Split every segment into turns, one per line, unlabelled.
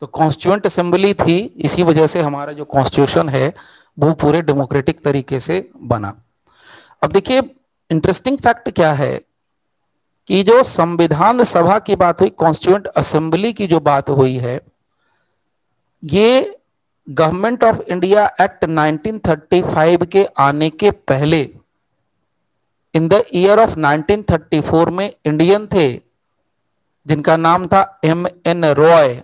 तो constituent assembly थी, इसी वजह से हमारा जो कॉन्स्टिट्यूशन है वो पूरे डेमोक्रेटिक तरीके से बना। अब देखिए इंटरेस्टिंग फैक्ट क्या है कि जो संविधान सभा की बात हुई, कॉन्स्टिट्यूएंट असेंबली की जो बात हुई है, ये गवर्नमेंट ऑफ इंडिया एक्ट 1935 के आने के पहले इन द ईयर ऑफ 1934 में इंडियन थे जिनका नाम था M.N. रॉय,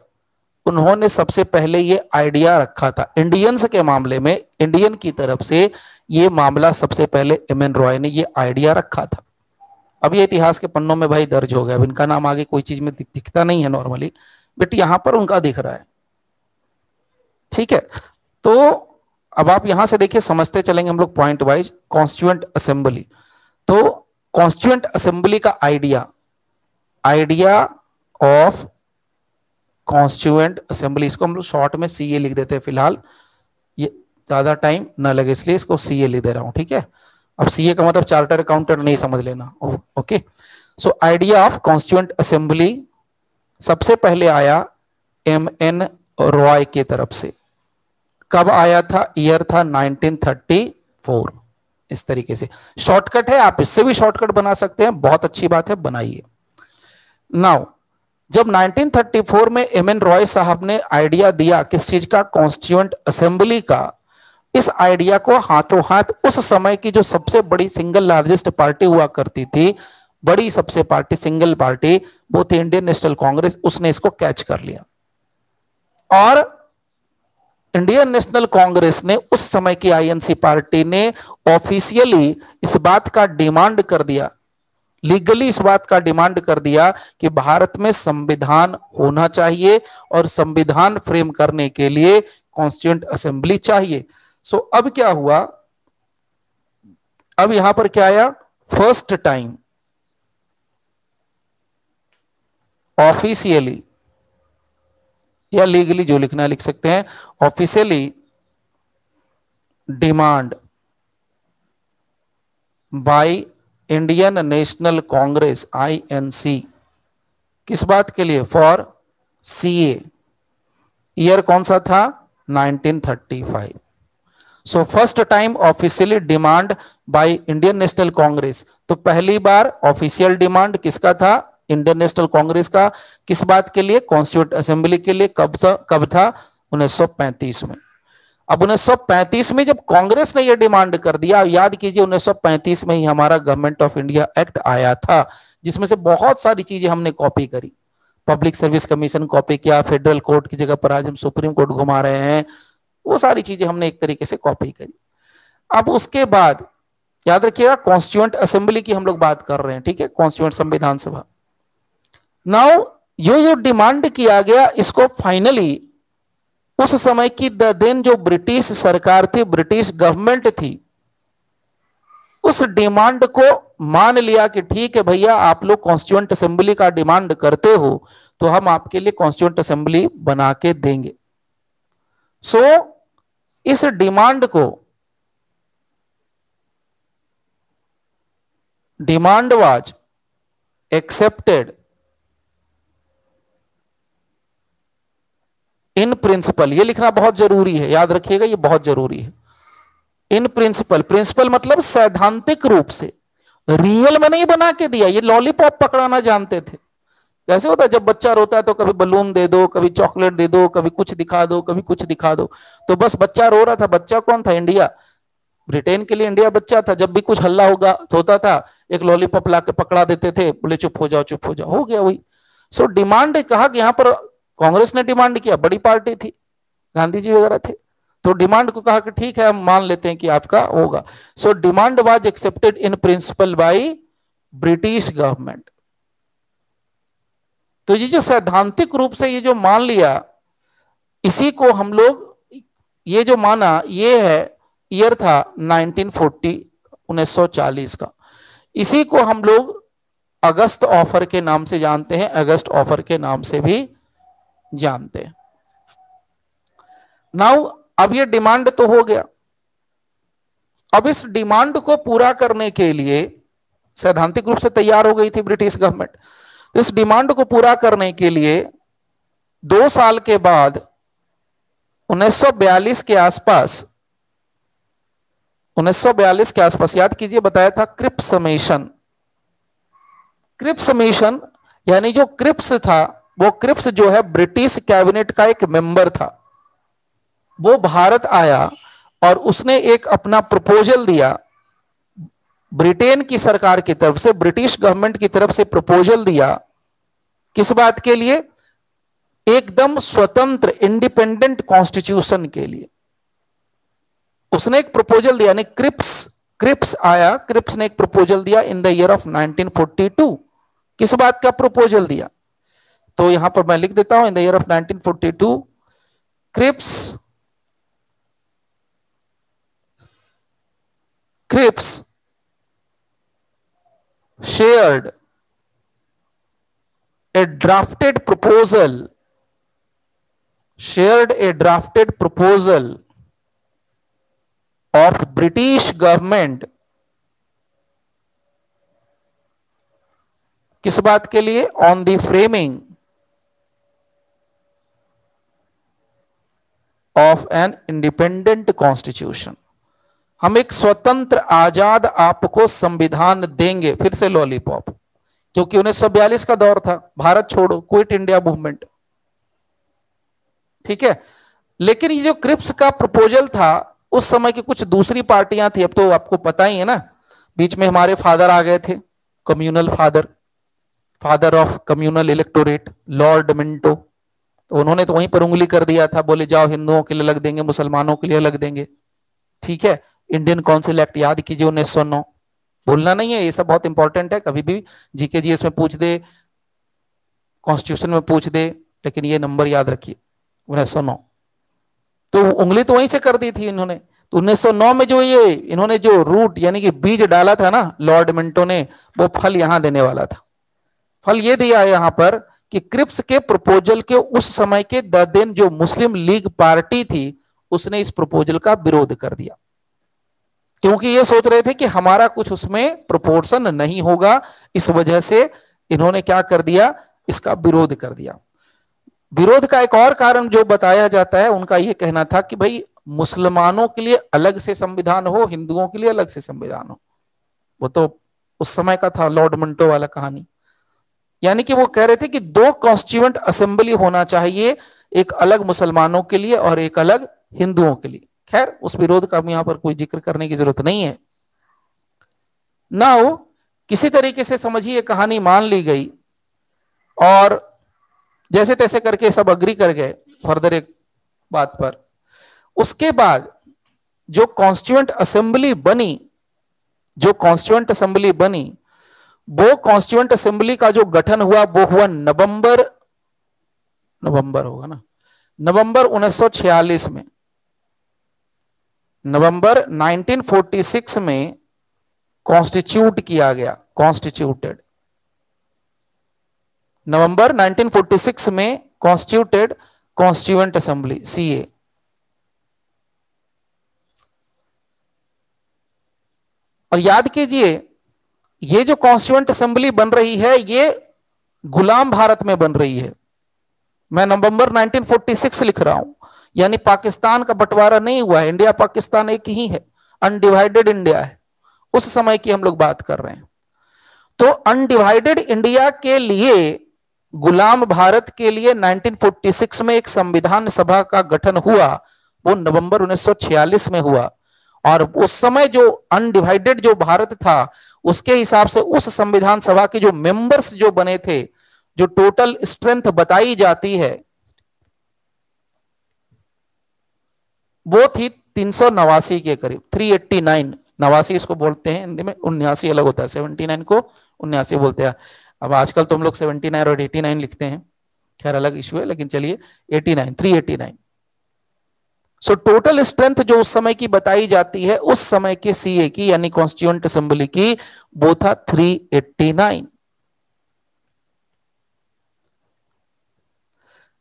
उन्होंने सबसे पहले ये आइडिया रखा था इंडियंस के मामले में। इंडियन की तरफ से ये मामला सबसे पहले M.N. रॉय ने ये आइडिया रखा था। अब ये इतिहास के पन्नों में भाई दर्ज हो गया, अब इनका नाम आगे कोई चीज में दिखता नहीं है नॉर्मली, बट यहां पर उनका दिख रहा है। ठीक है, तो अब आप यहां से देखिए, समझते चलेंगे हम लोग पॉइंट वाइज। कॉन्स्टिट्यूएंट असेंबली, तो कॉन्स्टिट्यूएंट असेंबली का आइडिया ऑफ कॉन्स्टिट्यूएंट असेंबली, इसको हम लोग शॉर्ट में CA लिख देते हैं फिलहाल, ये ज्यादा टाइम ना लगे इसलिए इसको CA लिख दे रहा हूं। ठीक है, अब CA का मतलब चार्टर अकाउंटेंट नहीं समझ लेना। Okay, so idea of constituent assembly सबसे पहले आया M.N. रॉय के तरफ से। कब आया था? ईयर था 1934। इस तरीके से शॉर्टकट है, आप इससे भी शॉर्टकट बना सकते हैं, बहुत अच्छी बात है, बनाइए। नाउ जब 1934 में M.N. रॉय साहब ने आइडिया दिया किस चीज का? कॉन्स्टिट्यूएंट असेंबली का। इस आइडिया को हाथों हाथ उस समय की जो सबसे बड़ी सिंगल लार्जेस्ट पार्टी हुआ करती थी, बड़ी सबसे पार्टी, सिंगल पार्टी, वो थी इंडियन नेशनल कांग्रेस, उसने इसको कैच कर लिया। और इंडियन नेशनल कांग्रेस ने, उस समय की INC पार्टी ने ऑफिशियली इस बात का डिमांड कर दिया, लीगली इस बात का डिमांड कर दिया कि भारत में संविधान होना चाहिए और संविधान फ्रेम करने के लिए कॉन्स्टिट्यूएंट असेंबली चाहिए। सो अब क्या हुआ? अब यहां पर क्या आया? फर्स्ट टाइम ऑफिशियली या लीगली, जो लिखना लिख सकते हैं, officially demand by Indian national Congress INC, किस बात के लिए? For CA। ईयर कौन सा था? 1935। So first time officially demand by Indian national Congress, तो पहली बार ऑफिशियल डिमांड किसका था? इंडियन नेशनल कांग्रेस का। किस बात के लिए? कॉन्स्टिट्यूएंट असेंबली के लिए। कब था? 1935 में। अब 1935 में जब कांग्रेस ने यह डिमांड कर दिया, याद कीजिए 1935 में ही हमारा गवर्नमेंट ऑफ इंडिया एक्ट आया था, जिसमें से बहुत सारी चीजें हमने कॉपी करी। पब्लिक सर्विस कमीशन कॉपी किया, फेडरल कोर्ट की जगह पर आज हम सुप्रीम कोर्ट घुमा रहे हैं, वो सारी चीजें हमने एक तरीके से कॉपी करी। अब उसके बाद याद रखिएगा, कॉन्स्टिट्यूएंट असेंबली की हम लोग बात कर रहे हैं, ठीक है, कॉन्स्टिट्यूएंट संविधान सभा। नाउ ये जो डिमांड किया गया, इसको फाइनली उस समय की देन जो ब्रिटिश सरकार थी, ब्रिटिश गवर्नमेंट थी, उस डिमांड को मान लिया कि ठीक है भैया, आप लोग कॉन्स्टिट्यूएंट असेंबली का डिमांड करते हो तो हम आपके लिए कॉन्स्टिट्यूएंट असेंबली बना के देंगे। सो इस डिमांड को, demand was accepted in principle, ये लिखना बहुत जरूरी है, याद रखिएगा ये बहुत जरूरी है। इन प्रिंसिपल, प्रिंसिपल मतलब सैद्धांतिक रूप से, रियल में नहीं बना के दिया। ये लॉलीपॉप पकड़ाना जानते थे। कैसे होता है, जब बच्चा रोता है तो कभी बलून दे दो, कभी चॉकलेट दे दो, कभी कुछ दिखा दो, कभी कुछ दिखा दो। तो बस बच्चा रो रहा था। बच्चा कौन था? इंडिया, ब्रिटेन के लिए इंडिया बच्चा था। जब भी कुछ हल्ला होता था, एक लॉलीपॉप ला के पकड़ा देते थे, बोले चुप हो जाओ, चुप हो जाओ, हो गया वही। सो डिमांड कहा कि यहां पर कांग्रेस ने डिमांड किया, बड़ी पार्टी थी, गांधी जी वगैरह थे, तो डिमांड को कहा कि ठीक है हम मान लेते हैं कि आपका होगा। So demand was accepted in principle by British government. तो ये जो सैद्धांतिक रूप से ये जो मान लिया, इसी को हम लोग, ये जो माना, ये है, ईयर था 1940, 1940 का। इसी को हम लोग अगस्त ऑफर के नाम से जानते हैं, अगस्त ऑफर के नाम से भी जानते हैं। नाउ अब ये डिमांड तो हो गया। अब इस डिमांड को पूरा करने के लिए सैद्धांतिक रूप से तैयार हो गई थी ब्रिटिश गवर्नमेंट। तो इस डिमांड को पूरा करने के लिए 2 साल के बाद 1942 के आसपास, 1942 के आसपास याद कीजिए, बताया था क्रिप्स मिशन। क्रिप्स मिशन यानी जो क्रिप्स था, वो क्रिप्स जो है ब्रिटिश कैबिनेट का एक मेंबर था। वो भारत आया और उसने एक अपना प्रपोजल दिया, ब्रिटेन की सरकार की तरफ से, ब्रिटिश गवर्नमेंट की तरफ से प्रपोजल दिया। किस बात के लिए? एकदम स्वतंत्र इंडिपेंडेंट कॉन्स्टिट्यूशन के लिए उसने एक प्रपोजल दिया। क्रिप्स क्रिप्स आया, क्रिप्स ने एक प्रपोजल दिया इन द ईयर ऑफ 1942। किस बात का प्रपोजल दिया? तो यहां पर मैं लिख देता हूं, in the year of 1942 Cripps Cripps shared a drafted proposal shared a drafted proposal of British government। किस बात के लिए? On the framing of an independent constitution. हम एक स्वतंत्र आजाद आपको संविधान देंगे। फिर से लॉलीपॉप, क्योंकि 1942 का दौर था, भारत छोड़ो, क्विट इंडिया मूवमेंट, ठीक है। लेकिन ये जो क्रिप्स का प्रपोजल था, उस समय की कुछ दूसरी पार्टियां थी। अब तो आपको पता ही है ना, बीच में हमारे फादर आ गए थे, communal father, father of communal electorate, Lord Minto. तो उन्होंने तो वहीं पर उंगली कर दिया था, बोले जाओ हिंदुओं के लिए अलग देंगे, मुसलमानों के लिए अलग देंगे, ठीक है। इंडियन काउंसिल एक्ट याद कीजिए 1909, भूलना नहीं है, ये सब बहुत इंपॉर्टेंट है। कभी भी जीके जीएस में पूछ दे, कॉन्स्टिट्यूशन में पूछ दे, लेकिन ये नंबर याद रखिए 1909। तो उंगली तो वहीं से कर दी थी इन्होंने। तो 1909 में जो ये इन्होंने जो रूट यानी कि बीज डाला था ना लॉर्ड मिंटो ने, वो फल यहां देने वाला था। फल ये दिया है यहां पर कि क्रिप्स के प्रपोजल के उस समय के दिन जो मुस्लिम लीग पार्टी थी, उसने इस प्रपोजल का विरोध कर दिया, क्योंकि ये सोच रहे थे कि हमारा कुछ उसमें प्रोपोर्शन नहीं होगा। इस वजह से इन्होंने क्या कर दिया? इसका विरोध कर दिया। विरोध का एक और कारण जो बताया जाता है, उनका यह कहना था कि भाई मुसलमानों के लिए अलग से संविधान हो, हिंदुओं के लिए अलग से संविधान हो। वो तो उस समय का था, लॉर्ड मिंटो वाला कहानी। यानी कि वो कह रहे थे कि 2 कॉन्स्टिट्यूएंट असेंबली होना चाहिए, एक अलग मुसलमानों के लिए और एक अलग हिंदुओं के लिए। खैर, उस विरोध का यहां पर कोई जिक्र करने की जरूरत नहीं है। नाउ किसी तरीके से समझिए कहानी मान ली गई और जैसे तैसे करके सब अग्री कर गए फर्दर एक बात पर। उसके बाद जो कॉन्स्टिट्यूएंट असेंबली बनी, जो कॉन्स्टिट्यूएंट असेंबली बनी, वो कॉन्स्टिट्यूएंट असेंबली का जो गठन हुआ वो हुआ नवंबर होगा ना, नवंबर 1946 में, नवंबर 1946 में कॉन्स्टिट्यूट किया गया, कॉन्स्टिट्यूटेड, नवंबर 1946 में कॉन्स्टिट्यूटेड कॉन्स्टिट्यूएंट असेंबली सीए। और याद कीजिए, ये जो कॉन्स्टिट्यूएंट असेंबली बन रही है, ये गुलाम भारत में बन रही है। मैं नवंबर 1946 लिख रहा हूं, यानी पाकिस्तान का बंटवारा नहीं हुआ है, इंडिया पाकिस्तान एक ही है, अनडिवाइडेड इंडिया है। उस समय की हम लोग बात कर रहे हैं। तो अनडिवाइडेड इंडिया के लिए, गुलाम भारत के लिए 1946 में एक संविधान सभा का गठन हुआ, वो नवंबर 1946 में हुआ। और उस समय जो अनडिवाइडेड जो भारत था, उसके हिसाब से उस संविधान सभा के जो मेंबर्स जो बने थे, जो टोटल स्ट्रेंथ बताई जाती है, वो थी 389 के करीब, 389। 89 इसको बोलते हैं हिंदी में, 79 अलग होता है, 79 को 79 बोलते हैं। अब आजकल तुम लोग 79 और 89 लिखते हैं, खैर अलग इशू है, लेकिन चलिए 89, 389। सो टोटल स्ट्रेंथ जो उस समय की बताई जाती है, उस समय के सीए की यानी कॉन्स्टिट्यूएंट असेंबली की, वो था 389।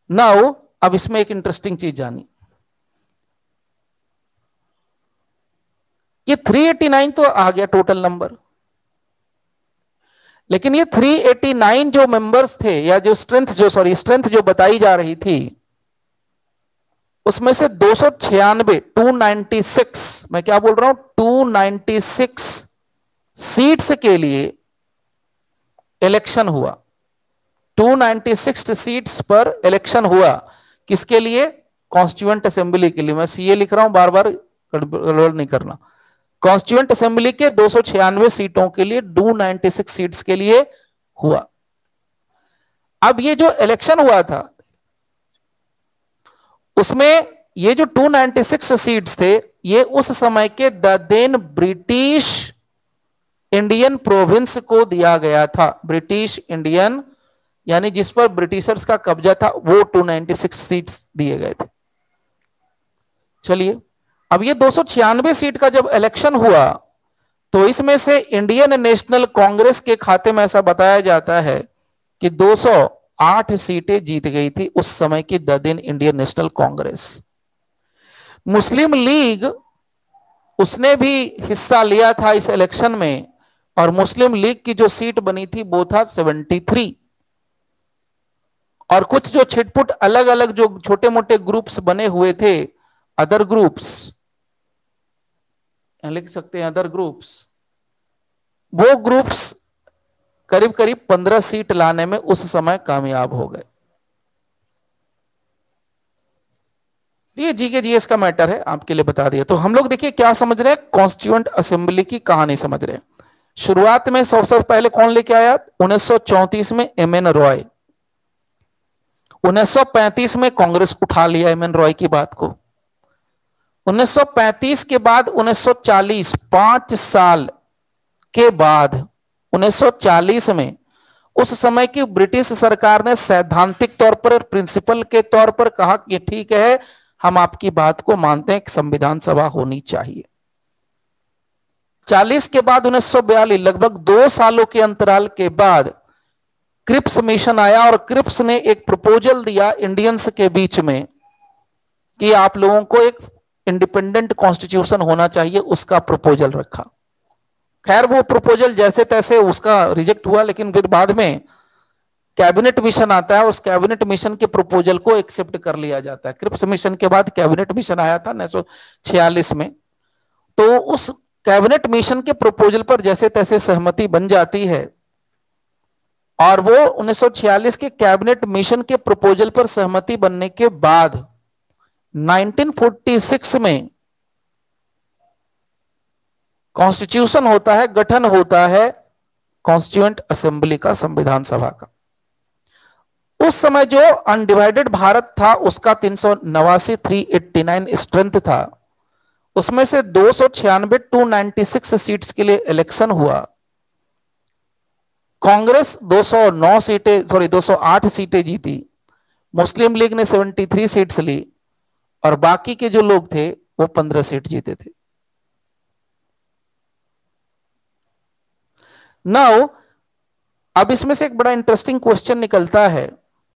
नाउ अब इसमें एक इंटरेस्टिंग चीज जानी, ये 389 तो आ गया टोटल नंबर, लेकिन ये 389 जो मेंबर्स थे, या जो स्ट्रेंथ जो बताई जा रही थी, उसमें से 296, 296, मैं क्या बोल रहा हूं, 296 सीट्स के लिए इलेक्शन हुआ। 296 सीट्स पर इलेक्शन हुआ। किसके लिए? कॉन्स्टिट्यूएंट असेंबली के लिए। मैं सीए लिख रहा हूं, बार बार गड़बड़ नहीं करना। कॉन्स्टिट्यूएंट असेंबली के 296 सीटों के लिए, 296 सीट्स के लिए हुआ। अब ये जो इलेक्शन हुआ था, उसमें ये जो 296 सीट्स थे, ये उस समय के देन ब्रिटिश इंडियन प्रोविंस को दिया गया था। ब्रिटिश इंडियन, यानी जिस पर ब्रिटिशर्स का कब्जा था, वो 296 सीट्स दिए गए थे। चलिए, अब ये 296 सीट का जब इलेक्शन हुआ, तो इसमें से इंडियन नेशनल कांग्रेस के खाते में ऐसा बताया जाता है कि 208 सीटें जीत गई थी उस समय की दिन इंडियन नेशनल कांग्रेस। मुस्लिम लीग, उसने भी हिस्सा लिया था इस इलेक्शन में, और मुस्लिम लीग की जो सीट बनी थी वो था 73। और कुछ जो छिटपुट अलग अलग जो छोटे मोटे ग्रुप्स बने हुए थे, अदर ग्रुप्स लिख सकते हैं, अदर ग्रुप्स, वो ग्रुप्स करीब करीब 15 सीट लाने में उस समय कामयाब हो गए। ये जीके जीएस का मैटर है, आपके लिए बता दिया। तो हम लोग देखिए क्या समझ रहे हैं, कॉन्स्टिट्यूएंट असेंबली की कहानी समझ रहे हैं। शुरुआत में सबसे पहले कौन लेके आया? 1934 में एमएन रॉय। 1935 में कांग्रेस उठा लिया एमएन रॉय की बात को। 1935 के बाद 1940, 5 साल के बाद 1940 में उस समय की ब्रिटिश सरकार ने सैद्धांतिक तौर पर, प्रिंसिपल के तौर पर कहा कि ठीक है, हम आपकी बात को मानते हैं कि संविधान सभा होनी चाहिए। 40 के बाद 1942, लगभग 2 सालों के अंतराल के बाद क्रिप्स मिशन आया, और क्रिप्स ने एक प्रपोजल दिया इंडियंस के बीच में कि आप लोगों को एक इंडिपेंडेंट कॉन्स्टिट्यूशन होना चाहिए। उसका प्रपोजल रखा। खैर, वो प्रपोजल जैसे तैसे उसका रिजेक्ट हुआ, लेकिन फिर बाद में कैबिनेट मिशन आता है, उस कैबिनेट मिशन के प्रपोजल को एक्सेप्ट कर लिया जाता है। क्रिप्स मिशन के बाद कैबिनेट मिशन आया था 1946 में। तो उस कैबिनेट मिशन के प्रपोजल पर जैसे तैसे सहमति बन जाती है, और वो 1946 के कैबिनेट मिशन के प्रपोजल पर सहमति बनने के बाद 1946 में कॉन्स्टिट्यूशन होता है, गठन होता है कॉन्स्टिट्यूएंट असेंबली का, संविधान सभा का। उस समय जो अनडिवाइडेड भारत था, उसका 389 स्ट्रेंथ था। उसमें से 296, 296 सीट्स के लिए इलेक्शन हुआ। कांग्रेस 208 सीटें जीती। मुस्लिम लीग ने 73 सीट्स ली, और बाकी के जो लोग थे वो 15 सीट जीते थे। नाउ, अब इसमें से एक बड़ा इंटरेस्टिंग क्वेश्चन निकलता है